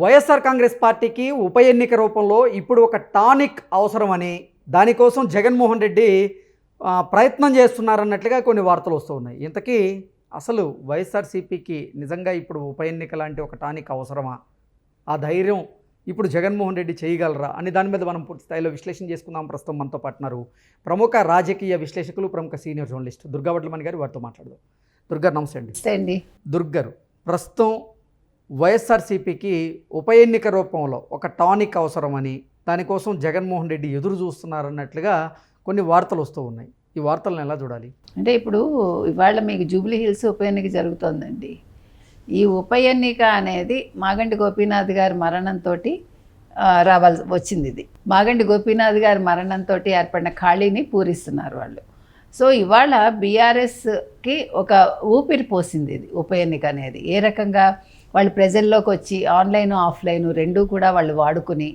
వైఎస్ఆర్ కాంగ్రెస్ పార్టీకి ఉప ఎన్నిక రూపంలో ఇప్పుడు ఒక టానిక్ అవసరమని దానికోసం జగన్మోహన్ రెడ్డి ప్రయత్నం చేస్తున్నారన్నట్లుగా కొన్ని వార్తలు వస్తూ ఉన్నాయి. ఇంతకీ అసలు వైఎస్ఆర్సీపీకి నిజంగా ఇప్పుడు ఉప ఎన్నిక లాంటి ఒక టానిక్ అవసరమా? ఆ ధైర్యం ఇప్పుడు జగన్మోహన్ రెడ్డి చేయగలరా అని దాని మీద మనం పూర్తి స్థాయిలో విశ్లేషణ చేసుకుందాం. ప్రస్తుతం మనతో పాటున్నారు ప్రముఖ రాజకీయ విశ్లేషకులు, ప్రముఖ సీనియర్ జర్నలిస్ట్ దుర్గా వడ్లమణి గారు. వారితో మాట్లాడదాం. దుర్గా, నమస్తే అండి. నమస్తే అండి. దుర్గారు, ప్రస్తుతం వైఎస్ఆర్సీపీకి ఉప ఎన్నిక రూపంలో ఒక టానిక్ అవసరమని దానికోసం జగన్మోహన్ రెడ్డి ఎదురు చూస్తున్నారన్నట్లుగా కొన్ని వార్తలు వస్తూ ఉన్నాయి. ఈ వార్తలను ఎలా చూడాలి? అంటే ఇప్పుడు ఇవాళ మీకు జూబ్లీ హిల్స్ ఉప ఎన్నిక జరుగుతోందండి. ఈ ఉప ఎన్నిక అనేది మాగంటి గోపీనాథ్ గారి మరణంతో వచ్చింది. ఇది మాగంటి గోపీనాథ్ గారి మరణంతో ఏర్పడిన ఖాళీని పూరిస్తున్నారు వాళ్ళు. సో ఇవాళ బీఆర్ఎస్కి ఒక ఊపిరి పోసింది ఇది ఉప ఎన్నిక అనేది. ఏ రకంగా వాళ్ళు ప్రజల్లోకి వచ్చి ఆన్లైన్ ఆఫ్లైన్ రెండూ కూడా వాళ్ళు వాడుకుని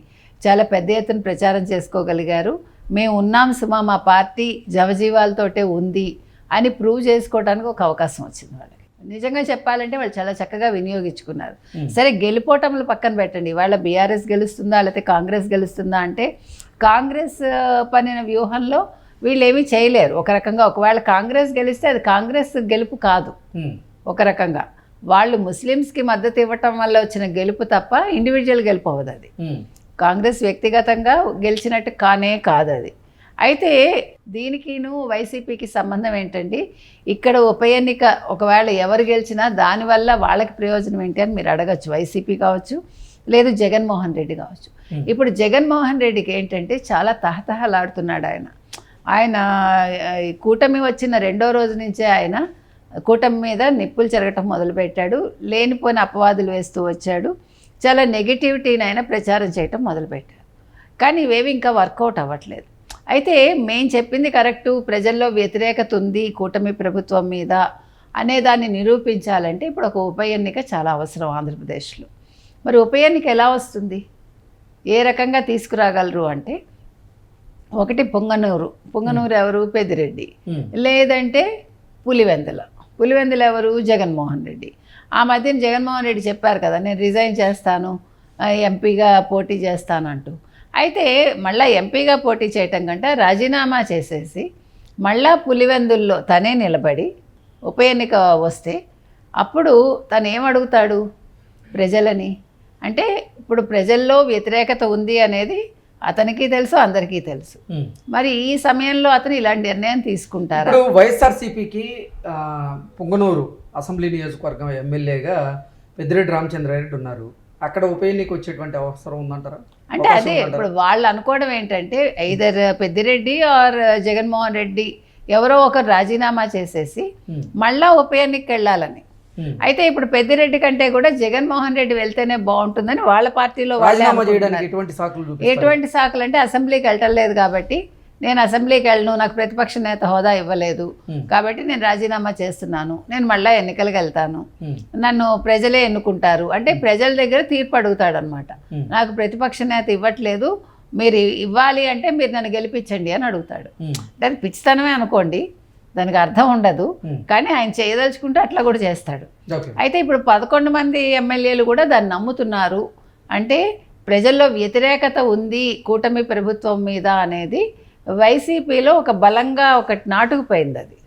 చాలా పెద్ద ఎత్తున ప్రచారం చేసుకోగలిగారు. మేము ఉన్నాం సుమా, మా పార్టీ జవజీవాలతోటే ఉంది అని ప్రూవ్ చేసుకోవడానికి ఒక అవకాశం వచ్చింది వాళ్ళకి. నిజంగా చెప్పాలంటే వాళ్ళు చాలా చక్కగా వినియోగించుకున్నారు. సరే, గెలిపోవటంలో పక్కన పెట్టండి. వాళ్ళ బీఆర్ఎస్ గెలుస్తుందా లేకపోతే కాంగ్రెస్ గెలుస్తుందా అంటే కాంగ్రెస్ పనిన వ్యూహంలో వీళ్ళు ఏమీ చేయలేరు. ఒక రకంగా ఒకవేళ కాంగ్రెస్ గెలిస్తే అది కాంగ్రెస్ గెలుపు కాదు. ఒక రకంగా వాళ్ళు ముస్లిమ్స్కి మద్దతు ఇవ్వటం వల్ల వచ్చిన గెలుపు తప్ప ఇండివిజువల్ గెలుపు అవ్వదు. అది కాంగ్రెస్ వ్యక్తిగతంగా గెలిచినట్టు కాదు అది. అయితే దీనికిను వైసీపీకి సంబంధం ఏంటండి? ఇక్కడ ఉప ఎన్నిక ఒకవేళ ఎవరు గెలిచినా దానివల్ల వాళ్ళకి ప్రయోజనం ఏంటి అని మీరు అడగచ్చు. వైసీపీ కావచ్చు, లేదు జగన్మోహన్ రెడ్డి కావచ్చు. ఇప్పుడు జగన్మోహన్ రెడ్డికి ఏంటంటే చాలా తహతహలాడుతున్నాడు ఆయన కూటమి వచ్చిన రెండో రోజు నుంచే ఆయన కూటమి మీద నిప్పులు చెరగటం మొదలుపెట్టాడు. లేనిపోయిన అపవాదులు వేస్తూ వచ్చాడు. చాలా నెగిటివిటీని ఆయన ప్రచారం చేయటం మొదలుపెట్టాడు. కానీ ఇవేవి ఇంకా వర్కౌట్ అవ్వట్లేదు. అయితే మేము చెప్పింది కరెక్టు, ప్రజల్లో వ్యతిరేకత ఉంది కూటమి ప్రభుత్వం మీద అనేదాన్ని నిరూపించాలంటే ఇప్పుడు ఒక ఉప ఎన్నిక చాలా అవసరం ఆంధ్రప్రదేశ్లో. మరి ఉప ఎన్నిక ఎలా వస్తుంది, ఏ రకంగా తీసుకురాగలరు అంటే, ఒకటి పొంగనూరు ఎవరు? పెద్దిరెడ్డి. లేదంటే పులివెందుల ఎవరు? జగన్మోహన్ రెడ్డి. ఆ మధ్యన జగన్మోహన్ రెడ్డి చెప్పారు కదా, నేను రిజైన్ చేస్తాను, ఎంపీగా పోటీ చేస్తాను అంటూ. అయితే మళ్ళీ ఎంపీగా పోటీ చేయటం కంటే రాజీనామా చేసేసి మళ్ళా పులివెందుల్లో తనే నిలబడి ఉప ఎన్నిక వస్తే అప్పుడు తను ఏమడుగుతాడు ప్రజలని అంటే, ఇప్పుడు ప్రజల్లో వ్యతిరేకత ఉంది అనేది అతనికి తెలుసు, అందరికీ తెలుసు. మరి ఈ సమయంలో అతను ఇలాంటి నిర్ణయం తీసుకుంటారు. ఇప్పుడు వైఎస్ఆర్సీపీకి పొంగనూరు అసెంబ్లీ నియోజకవర్గం ఎమ్మెల్యేగా పెద్దిరెడ్డి రామచంద్రారెడ్డి ఉన్నారు. అక్కడ ఉప ఎన్నిక వచ్చేటువంటి అవసరం ఉందంటారా? అంటే అదే ఇప్పుడు వాళ్ళు అనుకోవడం ఏంటంటే, ఐదర్ పెద్దిరెడ్డి ఆర్ జగన్మోహన్ రెడ్డి ఎవరో ఒకరు రాజీనామా చేసేసి మళ్ళా ఉప ఎన్నికకి వెళ్ళాలని. అయితే ఇప్పుడు పెద్దిరెడ్డి కంటే కూడా జగన్మోహన్ రెడ్డి వెళ్తేనే బాగుంటుందని వాళ్ళ పార్టీలో ఎటువంటి సాకులు అంటే, అసెంబ్లీకి వెళ్ళటం లేదు కాబట్టి నేను అసెంబ్లీకి వెళ్ళను, నాకు ప్రతిపక్ష నేత హోదా ఇవ్వలేదు కాబట్టి నేను రాజీనామా చేస్తున్నాను, నేను మళ్ళీ ఎన్నికలకు వెళ్తాను, నన్ను ప్రజలే ఎన్నుకుంటారు అంటే ప్రజల దగ్గర తీర్పు అడుగుతాడు అనమాట. నాకు ప్రతిపక్ష నేత ఇవ్వట్లేదు, మీరు ఇవ్వాలి అంటే మీరు నన్ను గెలిపించండి అని అడుగుతాడు. దానికి పిచ్చితనమే అనుకోండి, దానికి అర్థం ఉండదు, కానీ ఆయన చేయదలుచుకుంటే అట్లా కూడా చేస్తాడు. అయితే ఇప్పుడు 11 మంది ఎమ్మెల్యేలు కూడా దాన్ని నమ్ముతున్నారు. అంటే ప్రజల్లో వ్యతిరేకత ఉంది కూటమి ప్రభుత్వం మీద అనేది వైసీపీలో ఒక బలంగా ఒకటి నాటుకుపోయింది. అది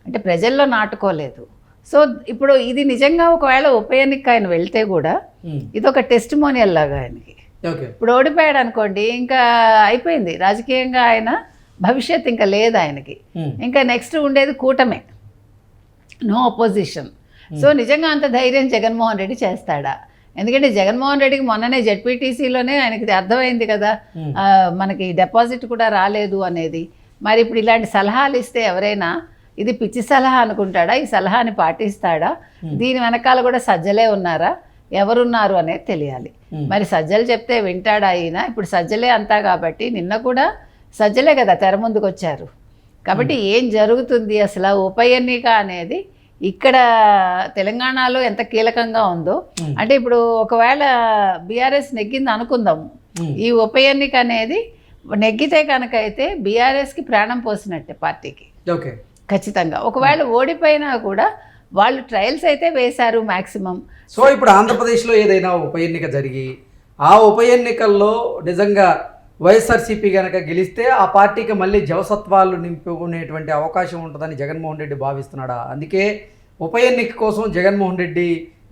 అంటే ప్రజల్లో నాటుకోలేదు. సో ఇప్పుడు ఇది నిజంగా ఒకవేళ ఉప ఎన్నిక ఆయన వెళ్తే కూడా ఇది ఒక టెస్టిమోనియల్ లాగా ఆయనకి. ఇప్పుడు ఓడిపోయాడు అనుకోండి, ఇంకా అయిపోయింది రాజకీయంగా, ఆయన భవిష్యత్ ఇంకా లేదు ఆయనకి. ఇంకా నెక్స్ట్ ఉండేది కూటమే, నో అపోజిషన్. సో నిజంగా అంత ధైర్యం జగన్మోహన్ రెడ్డి చేస్తాడా? ఎందుకంటే జగన్మోహన్ రెడ్డికి మొన్ననే జెడ్పీటీసీలోనే ఆయనకి అర్థమైంది కదా, మనకి డిపాజిట్ కూడా రాలేదు అనేది. మరి ఇప్పుడు ఇలాంటి సలహాలు ఇస్తే ఎవరైనా ఇది పిచ్చి సలహా అనుకుంటాడా, ఈ సలహాని పాటిస్తాడా? దీని వెనకాల కూడా సజ్జలే ఉన్నారా, ఎవరున్నారు అనేది తెలియాలి. మరి సజ్జలు చెప్తే వింటాడా ఈయన? ఇప్పుడు సజ్జలే అంతా కాబట్టి నిన్న కూడా సజ్జలే కదా తెర ముందుకు వచ్చారు. కాబట్టి ఏం జరుగుతుంది అసలు ఉప ఎన్నిక అనేది ఇక్కడ తెలంగాణలో ఎంత కీలకంగా ఉందో, అంటే ఇప్పుడు ఒకవేళ బీఆర్ఎస్ నెగ్గింది అనుకుందాము, ఈ ఉప ఎన్నిక అనేది నెగ్గితే కనుక అయితే బీఆర్ఎస్కి ప్రాణం పోసినట్టే పార్టీకి ఖచ్చితంగా. ఒకవేళ ఓడిపోయినా కూడా వాళ్ళు ట్రయల్స్ అయితే వేశారు మ్యాక్సిమం. సో ఇప్పుడు ఆంధ్రప్రదేశ్లో ఏదైనా ఉప ఎన్నిక జరిగి ఆ ఉప ఎన్నికల్లో నిజంగా వైఎస్ఆర్సీపీ కనుక గెలిస్తే ఆ పార్టీకి మళ్ళీ జవసత్వాలు నింపుకునేటువంటి అవకాశం ఉంటుందని జగన్మోహన్ రెడ్డి భావిస్తున్నాడా? అందుకే ఉప ఎన్నిక కోసం జగన్మోహన్ రెడ్డి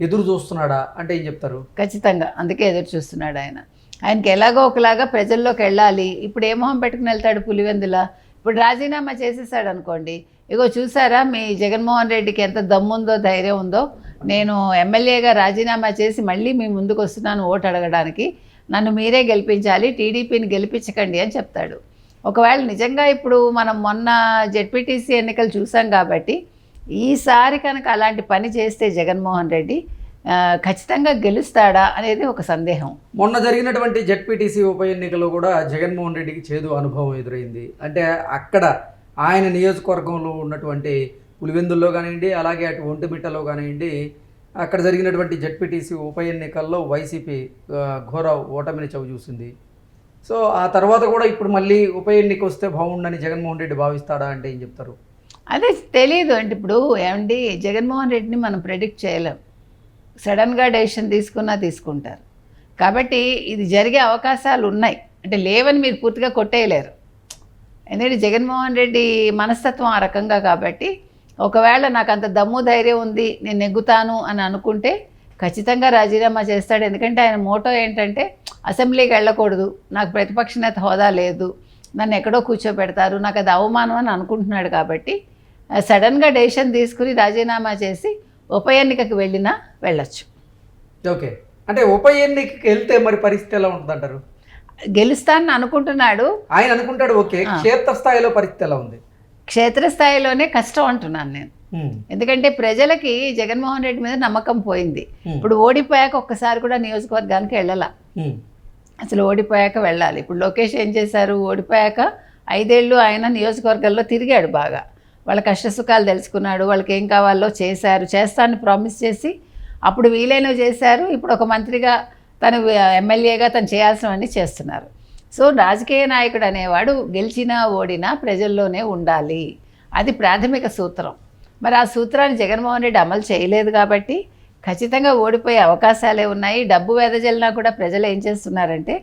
ఎదురు చూస్తున్నాడా అంటే ఏం చెప్తారు? ఖచ్చితంగా అందుకే ఎదురు చూస్తున్నాడు ఆయన. ఆయనకి ఎలాగో ఒకలాగా ప్రజల్లోకి వెళ్ళాలి. ఇప్పుడు ఏ మొహం పెట్టుకుని వెళ్తాడు పులివెందుల? ఇప్పుడు రాజీనామా చేసేసాడు అనుకోండి, ఇగో చూసారా మీ జగన్మోహన్ రెడ్డికి ఎంత దమ్ముందో ధైర్యం ఉందో, నేను ఎమ్మెల్యేగా రాజీనామా చేసి మళ్ళీ మీ ముందుకు వస్తున్నాను ఓటు అడగడానికి, నన్ను మీరే గెలిపించాలి, టీడీపీని గెలిపించకండి అని చెప్తాడు. ఒకవేళ నిజంగా ఇప్పుడు మనం మొన్న జెడ్పీటీసీ ఎన్నికలు చూసాం కాబట్టి ఈసారి కనుక అలాంటి పని చేస్తే జగన్మోహన్ రెడ్డి ఖచ్చితంగా గెలుస్తాడా అనేది ఒక సందేహం. మొన్న జరిగినటువంటి జెడ్పీటీసీ ఉప ఎన్నికలో కూడా జగన్మోహన్ రెడ్డికి చేదు అనుభవం ఎదురైంది. అంటే అక్కడ ఆయన నియోజకవర్గంలో ఉన్నటువంటి పులివెందుల్లో కానివ్వండి, అలాగే అటు ఒంటిమిట్టలో కానివ్వండి, అక్కడ జరిగినటువంటి జెడ్పీటీసీ ఉప ఎన్నికల్లో వైసీపీ ఘోర ఓటమిని చవిచూసింది. సో ఆ తర్వాత కూడా ఇప్పుడు మళ్ళీ ఉప ఎన్నిక వస్తే బాగుండని జగన్మోహన్ రెడ్డి భావిస్తాడా అంటే ఏం చెప్తారు? అదే తెలియదు అంటే ఇప్పుడు ఏమండి, జగన్మోహన్ రెడ్డిని మనం ప్రెడిక్ట్ చేయలేం. సడన్గా డెసిషన్ తీసుకుంటారు కాబట్టి ఇది జరిగే అవకాశాలు ఉన్నాయి. అంటే లేవని మీరు పూర్తిగా కొట్టేయలేరు. ఎందుకంటే జగన్మోహన్ రెడ్డి మనస్తత్వం ఆ రకంగా కాబట్టి ఒకవేళ నాకు అంత దమ్ము ధైర్యం ఉంది నేను నెగ్గుతాను అని అనుకుంటే ఖచ్చితంగా రాజీనామా చేస్తాడు. ఎందుకంటే ఆయన మోటో ఏంటంటే అసెంబ్లీకి వెళ్ళకూడదు, నాకు ప్రతిపక్ష నేత హోదా లేదు, నన్ను ఎక్కడో కూర్చోబెడతారు, నాకు అది అవమానం అని అనుకుంటున్నాడు. కాబట్టి సడన్గా డెసిషన్ తీసుకుని రాజీనామా చేసి ఉప ఎన్నికకి వెళ్ళొచ్చు. ఓకే, అంటే ఉప ఎన్నికకి వెళ్తే మరి పరిస్థితి ఎలా ఉంటుంది అంటారు? గెలుస్తానని అనుకుంటున్నాడు ఆయన, అనుకుంటాడు. ఓకే, క్షేత్రస్థాయిలో పరిస్థితి ఎలా ఉంది? క్షేత్రస్థాయిలోనే కష్టం అంటున్నాను నేను. ఎందుకంటే ప్రజలకి జగన్మోహన్ రెడ్డి మీద నమ్మకం పోయింది. ఇప్పుడు ఓడిపోయాక ఒక్కసారి కూడా నియోజకవర్గానికి వెళ్ళాల, అసలు ఓడిపోయాక వెళ్ళాలి. ఇప్పుడు లోకేష్ ఏం చేశారు, ఓడిపోయాక 5 ఏళ్ళు ఆయన నియోజకవర్గాల్లో తిరిగాడు, బాగా వాళ్ళ కష్టసుఖాలు తెలుసుకున్నాడు, వాళ్ళకి ఏం కావాలో చేస్తానని ప్రామిస్ చేసి అప్పుడు వీలైనవి చేశారు. ఇప్పుడు ఒక మంత్రిగా తను ఎమ్మెల్యేగా తను చేయాల్సినవన్నీ చేస్తున్నారు. సో రాజకీయ నాయకుడు అనేవాడు గెలిచినా ఓడినా ప్రజల్లోనే ఉండాలి, అది ప్రాథమిక సూత్రం. మరి ఆ సూత్రాన్ని జగన్మోహన్ రెడ్డి అమలు చేయలేదు కాబట్టి ఖచ్చితంగా ఓడిపోయే అవకాశాలే ఉన్నాయి. డబ్బు వెదజల్లినా కూడా ప్రజలు ఏం చేస్తున్నారంటే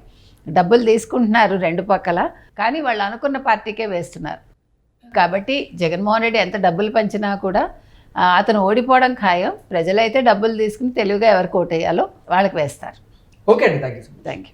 డబ్బులు తీసుకుంటున్నారు 2 పక్కల, కానీ వాళ్ళు అనుకున్న పార్టీకే వేస్తున్నారు. కాబట్టి జగన్మోహన్ రెడ్డి ఎంత డబ్బులు పంచినా కూడా అతను ఓడిపోవడం ఖాయం. ప్రజలైతే డబ్బులు తీసుకుని తెలివిగా ఎవరికి ఓటేయాలో వాళ్ళకి వేస్తారు. ఓకే అండి, థ్యాంక్ యూ.